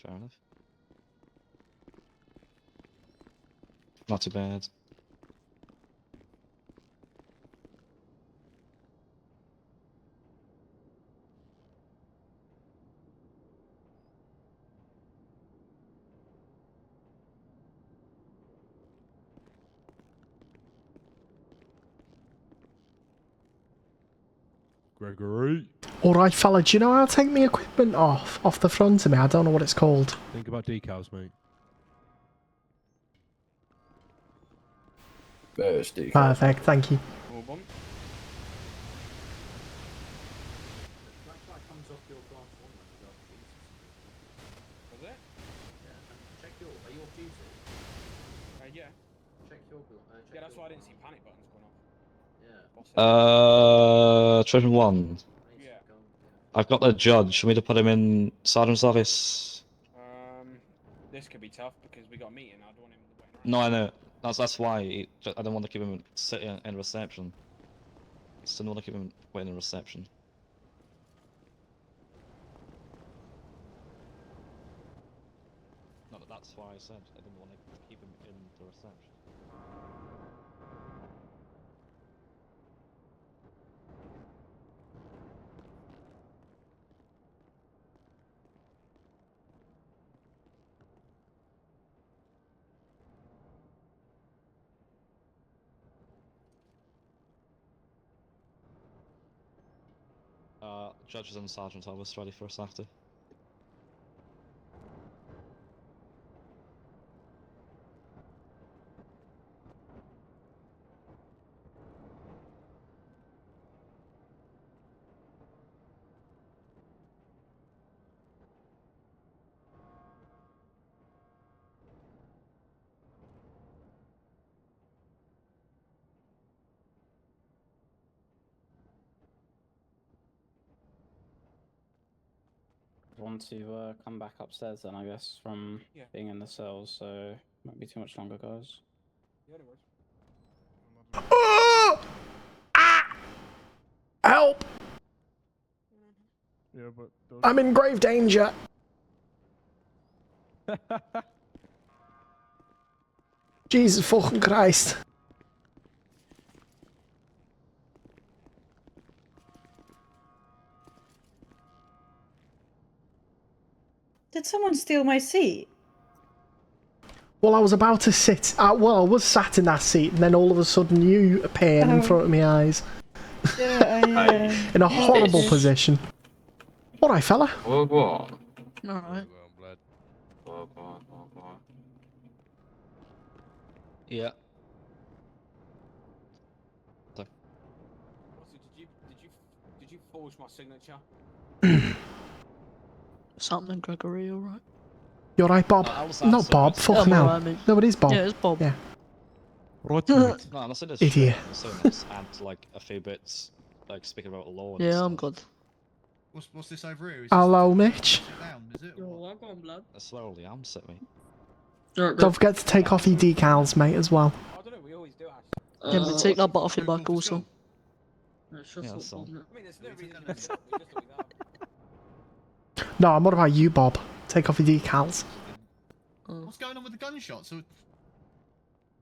fair enough. Not too bad. Gregory. Alright, fella, do you know how to take my equipment off the front of me? I don't know what it's called. Think about decals, mate. Perfect, thank you. Yeah, that's why I didn't see panic buttons going off. Yeah. Trojan 1. Yeah. I've got the judge. Should we to put him in Sergeant's office? This could be tough because we got a meeting. I don't want him waiting around. No, I know. That's why. I don't want to keep him sitting in reception. Still don't want to keep him waiting in reception. No, that's why I said I didn't want to keep him in the reception. Judge is in Sergeant's office, ready for us after. Want to come back upstairs then, I guess, from being in the cells, so won't be too much longer, guys. Yeah, no worries. Help! Yeah, but I'm in grave danger. Jesus fucking Christ. Did someone steal my seat? Well, I was about to sit. I was sat in that seat, and then all of a sudden you appeared in front of my eyes. Yeah, in a horrible position. Alright, fella. Oh, what? Alright. Yeah. Also, did you forge my signature? Something, Gregory, alright? You alright, Bob? Not Bob, fucking hell. Alright, mate. No, it is Bob. Yeah, it's Bob. Yeah. Right, mate. No, I'm not saying this. Idiot. I'm saying let's add like a few bits, like speaking about the law. And Yeah, stuff. I'm good. What's this over here? Is Hello, Mitch. this down, is it? You're welcome, blood. Slowly, I'm sitting. Don't forget to take off your decals, mate, as well. I don't know. We always do actually. Yeah, but take that butt off your Go back for also. school. Yeah, that's all. I mean, there's no reason to do it. We just do that. No, I'm what about you, Bob? Take off your decals. What's going on with the gunshots? I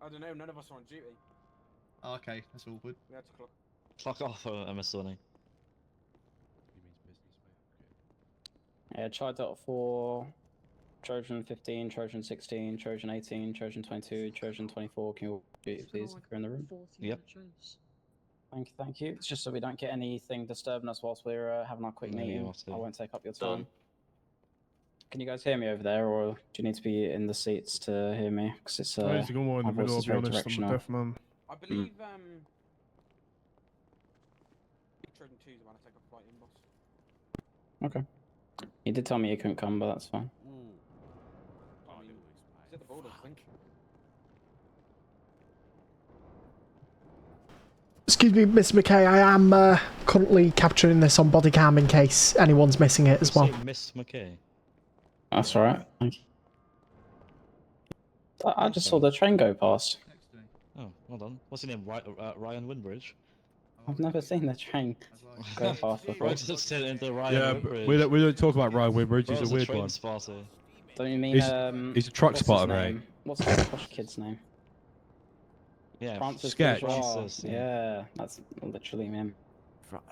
don't know. None of us are on duty. Oh, okay, that's awkward. We had to clock. Clock off, Miss Sonny. Yeah, Chai.4, Trojan 15, Trojan 16, Trojan 18, Trojan 22, Trojan 24. Can you all duty, please, if you're in the room? Yep. Thank you. It's just so we don't get anything disturbing us whilst we're having our quick No, meeting. what's the- I won't take up your time. Can you guys hear me over there, or do you need to be in the seats to hear me? Because it's I need to go more in the my voice middle, I'll is be very honest. I'm a directional. deaf man. I believe Trojan 2's about to take a flight in, boss. Okay. He did tell me he couldn't come, but that's fine. I mean, he's at the border, I think. Excuse me, Miss McKay, I am currently capturing this on body cam in case anyone's missing it as well. Say Miss McKay. That's alright. Thank you. I just saw the train go past. Next to me. Oh, well done. What's your name? Ryan Winbridge. I've never seen the train go past before. Right, just turn it into Ryan Yeah, Winbridge. but we don't talk about Ryan Winbridge, Bro, he's it's a weird train one. spotter. Don't you mean He's a truck what's his spotter, right? name? What's the posh kid's name? Yeah, Francis Sketch. Bourgeois. Francis, yeah. Yeah, that's literally him.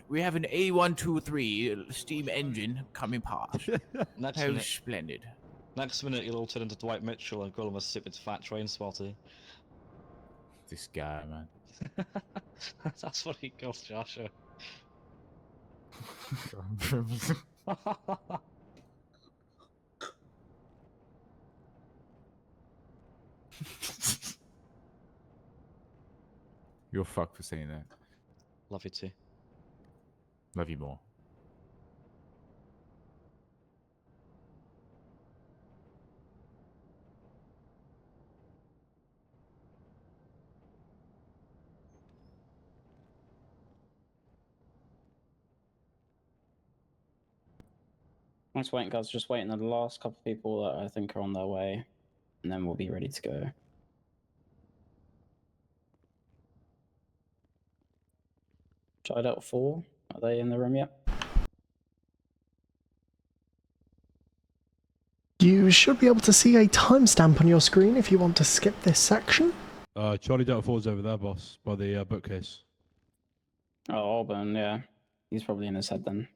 We have an A123 steam engine coming past. next How minute, splendid. next minute you'll all turn into Dwight Mitchell and call him a stupid fat train spotter. This guy, man. That's what he calls Joshua. You're fucked for saying that. Love you too. Love you more. Just waiting, guys. Just waiting on the last couple of people that I think are on their way, and then we'll be ready to go. Tried out 4. Are they in the room yet? You should be able to see a timestamp on your screen if you want to skip this section. Charlie Delta 4's over there, boss, by the bookcase. Oh, Auburn, yeah. He's probably in his head then.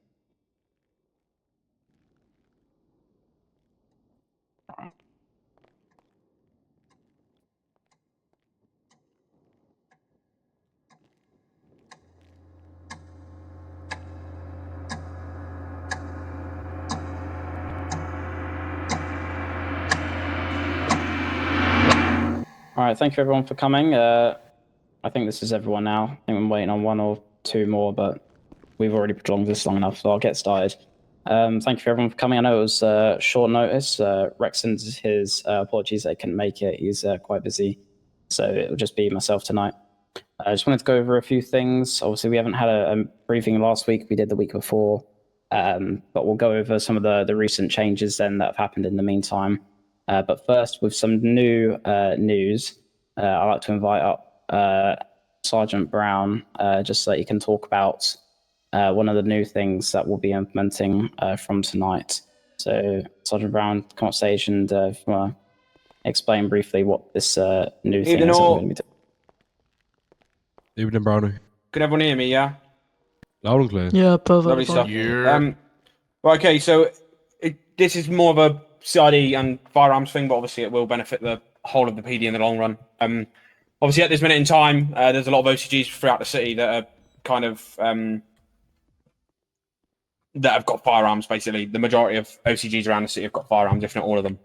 Alright, thank you everyone for coming. I think this is everyone now. I think I'm waiting on 1 or 2 more, but we've already prolonged this long enough, so I'll get started. Thank you for everyone for coming. I know it was short notice. Rex sends his apologies that he couldn't make it. He's quite busy, so it'll just be myself tonight. I just wanted to go over a few things. Obviously, we haven't had a briefing last week. We did the week before, but we'll go over some of the recent changes then that have happened in the meantime. But first, with some new news, I'd like to invite up Sergeant Brown, just so that he can talk about one of the new things that we'll be implementing from tonight. So, Sergeant Brown, come up stage and if you want to explain briefly what this new thing is that we're going to be doing. Evening, Brownie. Can everyone hear me? Yeah. Loud and clear. Yeah, perfect. Lovely stuff. Yeah. Well, okay, so this is more of a CID and firearms thing, but obviously it will benefit the whole of the PD in the long run. Obviously, at this minute in time, there's a lot of OCGs throughout the city that are kind of that have got firearms. Basically, the majority of OCGs around the city have got firearms, if not all of them.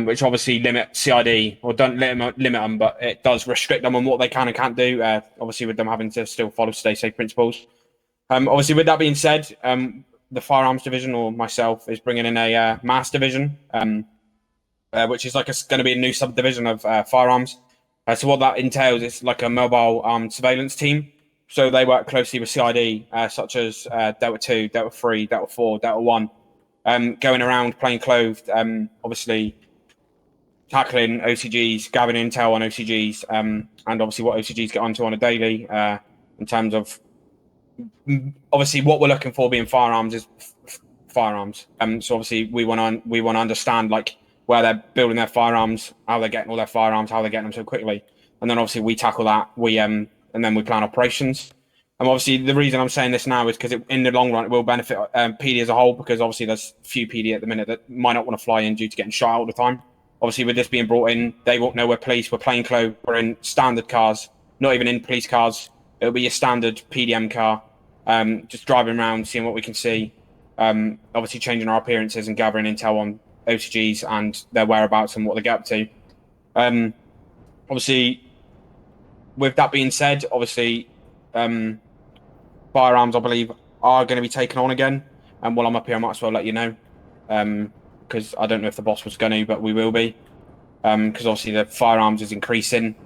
Which obviously limit CID, or don't limit them, but it does restrict them on what they can and can't do. Obviously, with them having to still follow stay safe principles. Obviously, with that being said, the firearms division, or myself, is bringing in a mass division, which is like going to be a new subdivision of firearms. So what that entails is like a mobile armed surveillance team. So they work closely with CID, such as Delta 2, Delta 3, Delta 4, Delta 1, going around plain clothed, obviously tackling OCGs, gathering intel on OCGs, and obviously what OCGs get onto on a daily in terms of obviously what we're looking for being firearms is firearms. So obviously we want to understand like where they're building their firearms, how they're getting all their firearms, how they're getting them so quickly, and then obviously we tackle that. And then we plan operations. And obviously the reason I'm saying this now is because in the long run it will benefit PD as a whole, because obviously there's few PD at the minute that might not want to fly in due to getting shot all the time. Obviously with this being brought in, they won't know we're police, we're plainclothes, we're in standard cars, not even in police cars. It'll be a standard PDM car, just driving around, seeing what we can see, obviously changing our appearances and gathering intel on OCGs and their whereabouts and what they get up to. Obviously, with that being said, obviously, firearms, I believe, are going to be taken on again. And while I'm up here, I might as well let you know, because I don't know if the boss was going to, but we will be. Because obviously the firearms is increasing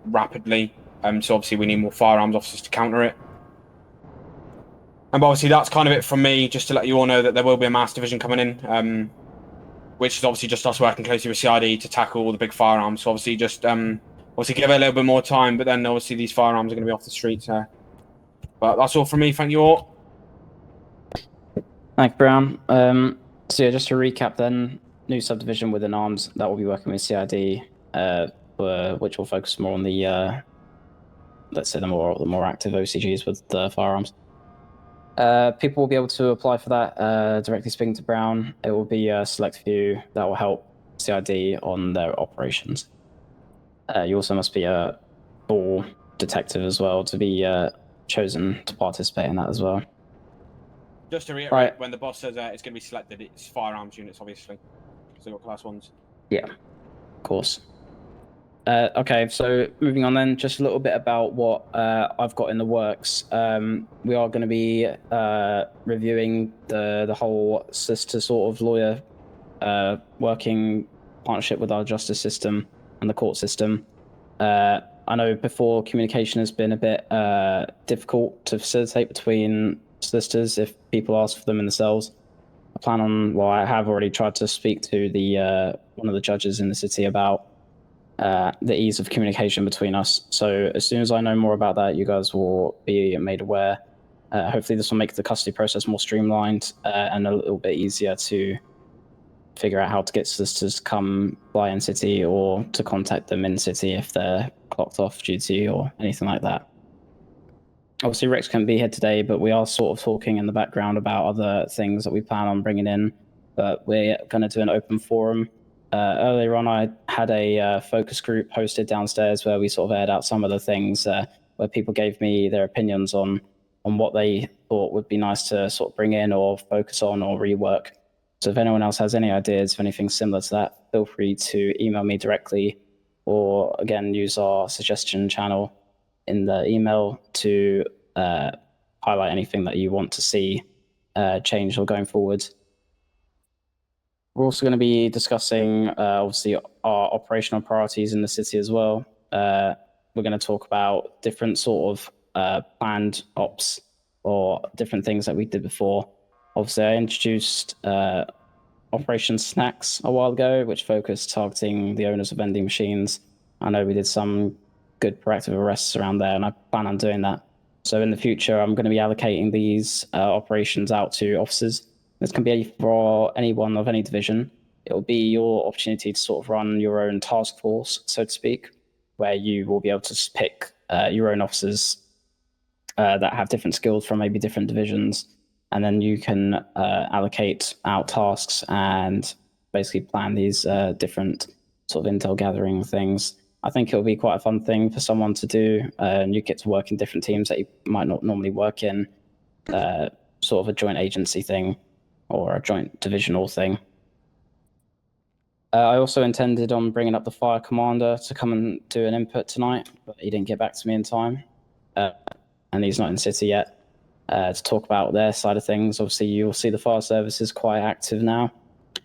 rapidly. So obviously we need more firearms officers to counter it. And obviously that's kind of it from me, just to let you all know that there will be a mass division coming in, which is obviously just us working closely with CID to tackle all the big firearms. So obviously just obviously give it a little bit more time, but then obviously these firearms are going to be off the streets. But that's all from me. Thank you all. Thank you, Brown. So yeah, just to recap then, new subdivision within arms that will be working with CID, which will focus more on the let's say the more active OCGs with the firearms. People will be able to apply for that directly speaking to Brown. It will be a select few that will help CID on their operations. You also must be a full detective as well to be chosen to participate in that as well. Just to reiterate, Right. when the boss says it's going to be selected, it's firearms units, obviously. So they've got class 1s. Yeah, of course. Okay, so moving on then, just a little bit about what I've got in the works. We are going to be reviewing the whole solicitor sort of lawyer working partnership with our justice system and the court system. I know before communication has been a bit difficult to facilitate between solicitors if people ask for them in the cells. I have already tried to speak to the one of the judges in the city about the ease of communication between us. So as soon as I know more about that, you guys will be made aware. Hopefully this will make the custody process more streamlined and a little bit easier to figure out how to get solicitors to come by in city or to contact them in city if they're clocked off duty or anything like that. Obviously Rex can't be here today, but we are sort of talking in the background about other things that we plan on bringing in, but we're going to do an open forum. Earlier on, I had a focus group hosted downstairs where we sort of aired out some of the things where people gave me their opinions on what they thought would be nice to sort of bring in or focus on or rework. So if anyone else has any ideas of anything similar to that, feel free to email me directly or, again, use our suggestion channel in the email to highlight anything that you want to see changed or going forward. We're also going to be discussing, obviously, our operational priorities in the city as well. We're going to talk about different sort of planned ops or different things that we did before. Obviously, I introduced Operation Snacks a while ago, which focused targeting the owners of vending machines. I know we did some good proactive arrests around there, and I plan on doing that. So in the future, I'm going to be allocating these operations out to officers. This can be for anyone of any division. It will be your opportunity to sort of run your own task force, so to speak, where you will be able to pick your own officers that have different skills from maybe different divisions, and then you can allocate out tasks and basically plan these different sort of intel gathering things. I think it'll be quite a fun thing for someone to do, and you get to work in different teams that you might not normally work in, sort of a joint agency thing or a joint divisional thing. I also intended on bringing up the fire commander to come and do an input tonight, but he didn't get back to me in time, and he's not in city yet. To talk about their side of things. Obviously, you'll see the fire service is quite active now.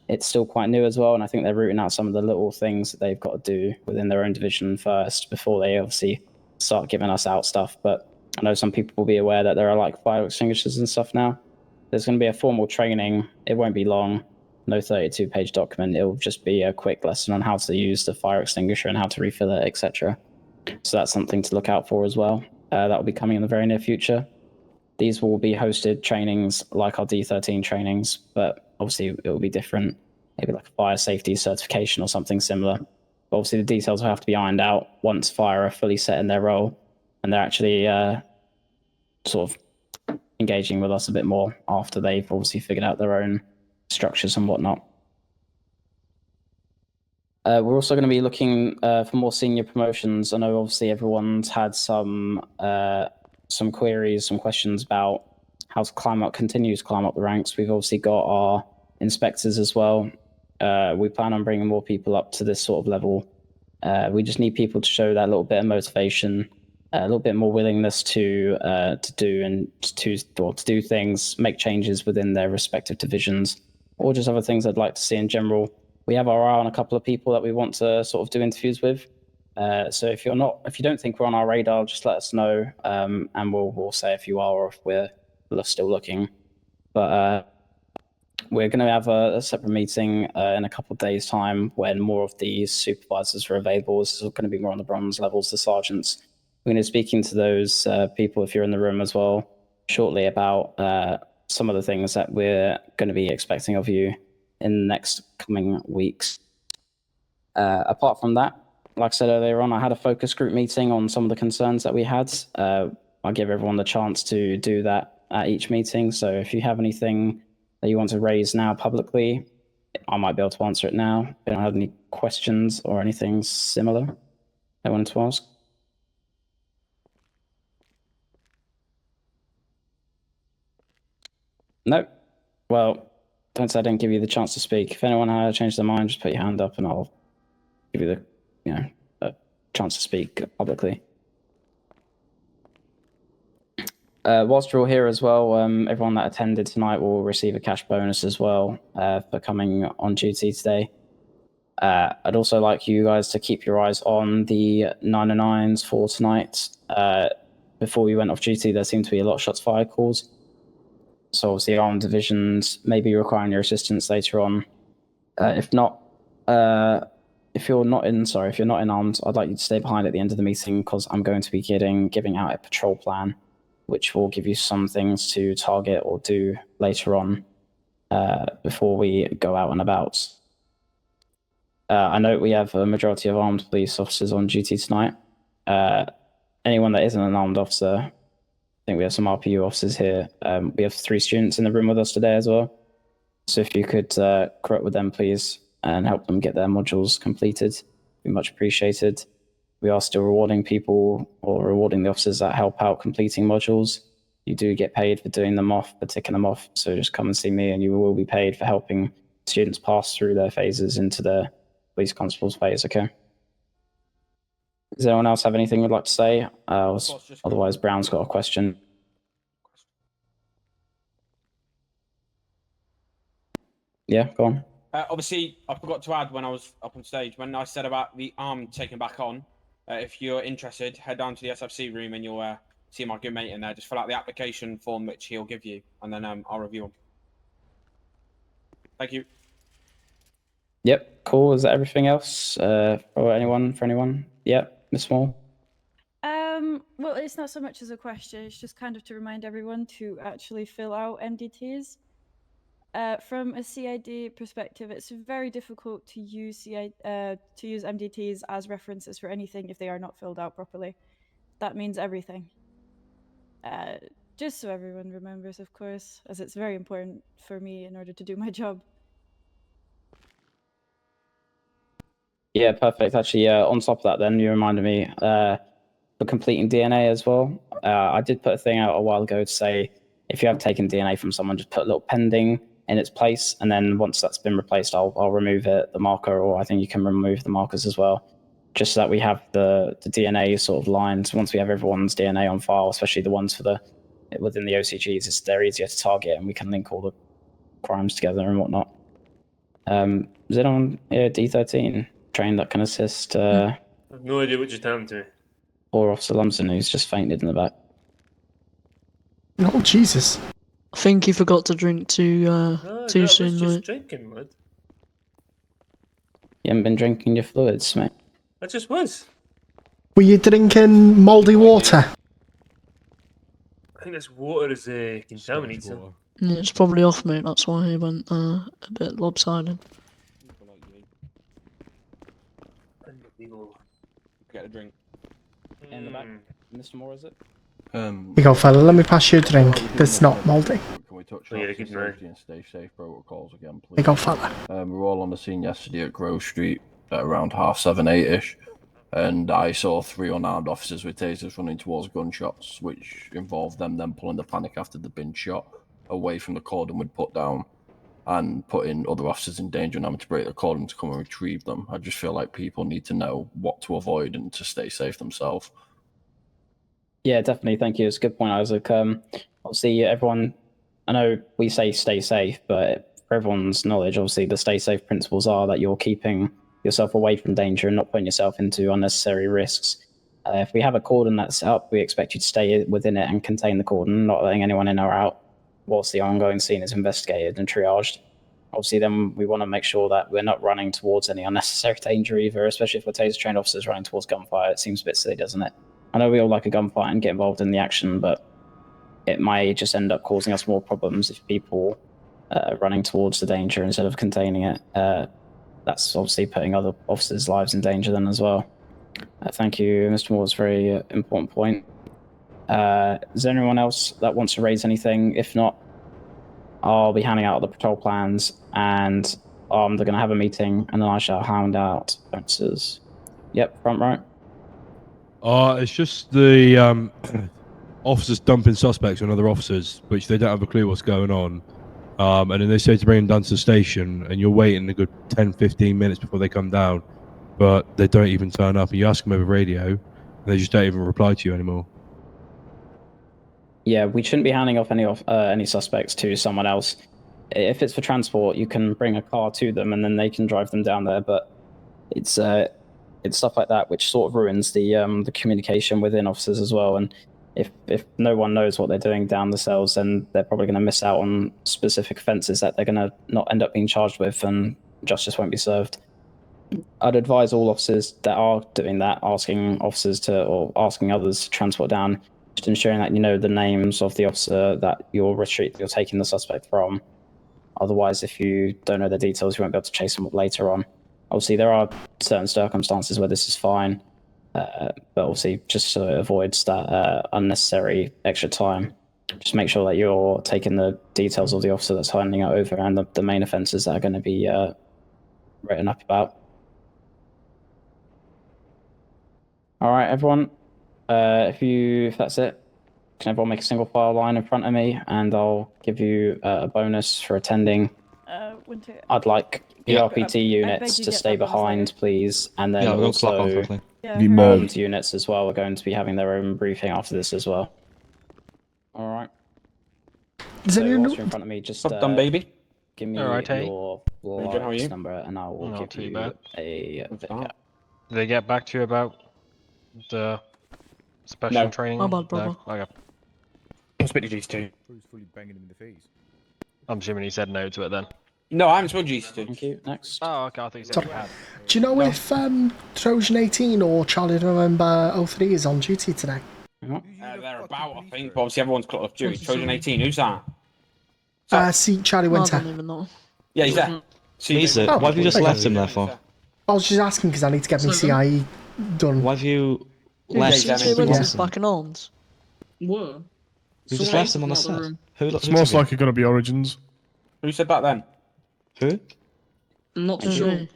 It's still quite new as well, and I think they're rooting out some of the little things that they've got to do within their own division first before they obviously start giving us out stuff. But I know some people will be aware that there are like fire extinguishers and stuff now. There's going to be a formal training. It won't be long. No 32-page document. It'll just be a quick lesson on how to use the fire extinguisher and how to refill it, etc. So that's something to look out for as well. That will be coming in the very near future. These will be hosted trainings like our D13 trainings, but obviously it will be different. Maybe like a fire safety certification or something similar. But obviously the details will have to be ironed out once fire are fully set in their role and they're actually sort of engaging with us a bit more after they've obviously figured out their own structures and whatnot. We're also going to be looking for more senior promotions. I know obviously everyone's had some queries, some questions about how to continue to climb up the ranks. We've obviously got our inspectors as well. We plan on bringing more people up to this sort of level. We just need people to show that little bit of motivation, a little bit more willingness to do things, make changes within their respective divisions, or just other things I'd like to see in general. We have our eye on a couple of people that we want to sort of do interviews with. So if you don't think we're on our radar, just let us know, and we'll say if you are or if we're still looking. But we're going to have a separate meeting in a couple of days' time when more of these supervisors are available. This is going to be more on the bronze levels, the sergeants. We're going to be speaking to those people, if you're in the room as well, shortly about some of the things that we're going to be expecting of you in the next coming weeks. Apart from that, like I said earlier on, I had a focus group meeting on some of the concerns that we had. I give everyone the chance to do that at each meeting. So if you have anything that you want to raise now publicly, I might be able to answer it now. If you don't have any questions or anything similar I wanted to ask. No. Well, don't say I didn't give you the chance to speak. If anyone had changed their mind, just put your hand up and I'll give you the, a chance to speak publicly. Whilst you're all here as well, everyone that attended tonight will receive a cash bonus as well for coming on duty today. I'd also like you guys to keep your eyes on the 909s for tonight. Before we went off duty, there seemed to be a lot of shots fired calls. So obviously armed divisions may be requiring your assistance later on. If you're not in armed, I'd like you to stay behind at the end of the meeting because I'm going to be giving out a patrol plan, which will give you some things to target or do later on before we go out and about. I know we have a majority of armed police officers on duty tonight. Anyone that isn't an armed officer, I think we have some RPU officers here. We have 3 students in the room with us today as well. So if you could correct with them, please, and help them get their modules completed, be much appreciated. We are still rewarding people or rewarding the officers that help out completing modules. You do get paid for doing them off, for ticking them off. So just come and see me and you will be paid for helping students pass through their phases into the police constable's phase, okay? Does anyone else have anything they'd like to say? Otherwise, Brown's got a question. Yeah, go on. Obviously, I forgot to add when I was up on stage, when I said about the arm taken back on, if you're interested, head down to the SFC room and you'll see my good mate in there. Just fill out the application form which he'll give you, and then I'll review them. Thank you. Yep, cool. Is that everything else for anyone? Yep, Miss Small. Well, it's not so much as a question. It's just kind of to remind everyone to actually fill out MDTs. From a CID perspective, it's very difficult to use MDTs as references for anything if they are not filled out properly. That means everything. Just so everyone remembers, of course, as it's very important for me in order to do my job. Yeah, perfect. Actually, on top of that, then you reminded me for completing DNA as well. I did put a thing out a while ago to say if you have taken DNA from someone, just put a little pending in its place, and then once that's been replaced, I'll remove the marker, or I think you can remove the markers as well, just so that we have the DNA sort of lines. Once we have everyone's DNA on file, especially the ones for within the OCGs, they're easier to target, and we can link all the crimes together and whatnot. Is it on D13 train that can assist? I have no idea what just happened to me. Or Officer Lumsden, who's just fainted in the back. Oh, Jesus. I think you forgot to drink too That soon, was just mate. drinking, lad. You haven't been drinking your fluids, mate. I just was. Were you drinking mouldy water? I think this water is contaminated. Yeah, it's probably off, mate. That's why he went a bit lopsided. Get a drink. In the back. Mr. Moore, is it? Here you go, fella. Let me pass you a drink that's not mouldy. Can we touch Oh, yeah, on good safety and stay safe protocols again, please? Here you go, fella. We were all on the scene yesterday at Grove Street at around 7:30, 8ish, and I saw 3 unarmed officers with tasers running towards gunshots, which involved them then pulling the panic after they'd been shot away from the cordon we'd put down and putting other officers in danger and having to break the cordon to come and retrieve them. I just feel like people need to know what to avoid and to stay safe themselves. Yeah, definitely. Thank you. It's a good point, Isaac. Obviously, everyone, I know we say stay safe, but for everyone's knowledge, obviously, the stay safe principles are that you're keeping yourself away from danger and not putting yourself into unnecessary risks. If we have a cordon that's up, we expect you to stay within it and contain the cordon, not letting anyone in or out, whilst the ongoing scene is investigated and triaged. Obviously, then we want to make sure that we're not running towards any unnecessary danger either, especially if we're taser-trained officers running towards gunfire. It seems a bit silly, doesn't it? I know we all like a gunfight and get involved in the action, but it might just end up causing us more problems if people running towards the danger instead of containing it. That's obviously putting other officers' lives in danger then as well. Thank you, Mr. Moore's very important point. Is there anyone else that wants to raise anything? If not, I'll be handing out the patrol plans, and they're going to have a meeting, and then I shall hand out bonuses. Yep, front right. It's just the officers dumping suspects on other officers, which they don't have a clue what's going on. And then they say to bring them down to the station, and you're waiting a good 10-15 minutes before they come down, but they don't even turn up, and you ask them over radio, and they just don't even reply to you anymore. Yeah, we shouldn't be handing off any suspects to someone else. If it's for transport, you can bring a car to them, and then they can drive them down there. But it's stuff like that which sort of ruins the communication within officers as well. And if no one knows what they're doing down the cells, then they're probably going to miss out on specific offences that they're going to not end up being charged with, and justice won't be served. I'd advise all officers that are doing that, asking others to transport down, just ensuring that you know the names of the officer that you're taking the suspect from. Otherwise, if you don't know the details, you won't be able to chase them up later on. Obviously, there are certain circumstances where this is fine, but obviously, just so it avoids that unnecessary extra time, just make sure that you're taking the details of the officer that's handing it over and the main offences that are going to be written up about. All right, everyone. If that's it, can everyone make a single file line in front of me, and I'll give you a bonus for attending. Winter. I'd like Yeah. ERPT units to stay behind, please, and then Yeah, we'll clap on also quickly. armed units as well are going to be having their own briefing after this as well. All right. Does So anyone whilst you're in front of me, just Well done, baby. give me All right, hey. your Region, how are you? license number, and I will Not give too you bad. a fine. Did they get back to you about the special No. training? My bad, brother. No? Okay. I'll speak to GC2. I'm assuming he said no to it then. No, I haven't spoken to GC2. Thank you. Next. Oh, okay. I thought you said Sorry. you had. Do you know No. if Trojan 18 or Charlie November 03 is on duty today? They're about, I think. But obviously, everyone's clocked off duty. Trojan 18, who's that? See, Charlie I Winter. don't even know. Yeah, he's there. He's it. Why have you just okay. left him there for? I was just asking because I need to get my CIE done. Why have you Who left? did you say Yeah. Winter's back in arms? What? You just left him on the set. Who It's who most took him? likely going to be Origins. Who said that then? Who? I'm not too CJ. sure.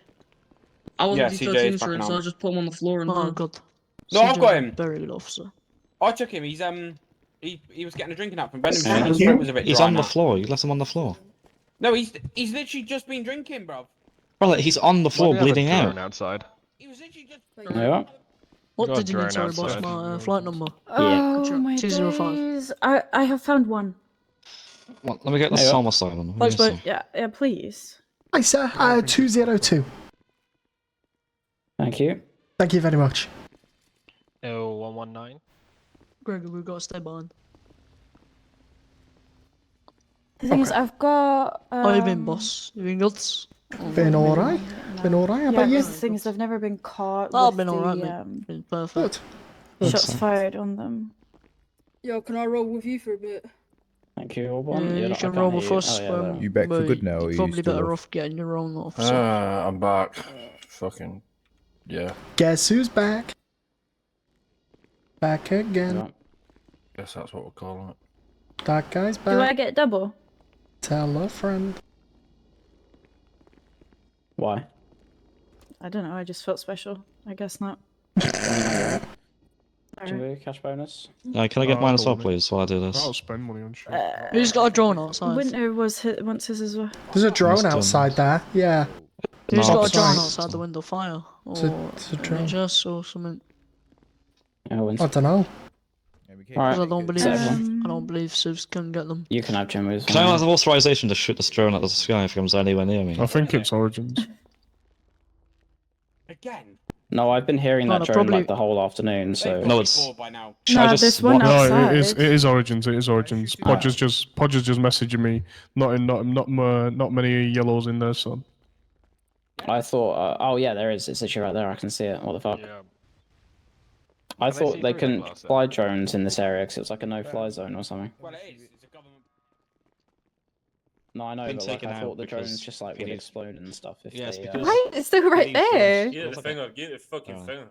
I wasn't Yeah, D13 CJ is back insurance, now. so I just put him on the floor and Oh god. No, I've CJ, got him. Very good officer. I took him. He's he was getting a drinking up from Benham. Yeah. His throat was a bit He's dry on the now. floor. You left him on the floor. No, he's literally just been drinking, bro. Bro, like, he's on the floor Why do you have a bleeding out. drone outside. He was literally just. Yeah. What Got a did you need, drone sorry, boss? outside. My flight number. Oh my 205. days. I have found one. Well, let me get the Yeah. homicide one. Thanks, Who is mate. Yeah, please. Hi, sir. 202. Thank you. Thank you very much. 119. Gregor, we've got to stay behind. The thing is, I've got. How you been, boss? You been good? Been alright. Been alright. How Yeah, about you? because the thing is, I've never been caught I've with been alright, the mate. Been perfect. Good. shots fired on them. Yo, can I roll with you for a bit? Thank you, Yeah, Auburn. you can roll with us. You back for good now, or You're you probably still better off? off getting your own officer. I'm back. Fucking yeah. Guess who's back? Back again. Guess that's what we're calling it. That guy's Do I back. get double? Tell a friend. Why? I don't know. I just felt special. I guess not. Cash bonus. Can I get mine as well, please, while I do this? I'll spend money on shit. Who's got a drone outside? Winter was once his as well. There's a drone Must have outside there. Yeah. Who's No, got a it's drone fine. outside the window? Fire? Or It's a drone. NHS or something? Yeah, I don't know. Because I don't believe Um, I don't believe Sivs can get them. You can have Jim moves. Can I have authorization to shoot this drone at the sky if it comes anywhere near me? I think it's Origins. Again. No, I've been hearing No, that no, drone probably- like the whole afternoon. So No, it's. By now. Should I No, just there's one walk- No, outside. it is Origins. It is Origins. Podger's just messaging me. Not many yellows in there, son. I thought. Oh yeah, there is. It's literally right there. I can see it. What the fuck? Yeah. I Can they thought see they through couldn't the glass then? fly drones in this area because it was like a no-fly zone or something. Well, it is. It's a government. No, I know, Been but like, taken I thought out the drones because just like he would needs- explode and stuff if Yes, they. because- Right, it's still right These drones- there. Get Looks the like finger, get the fucking Alright. finger.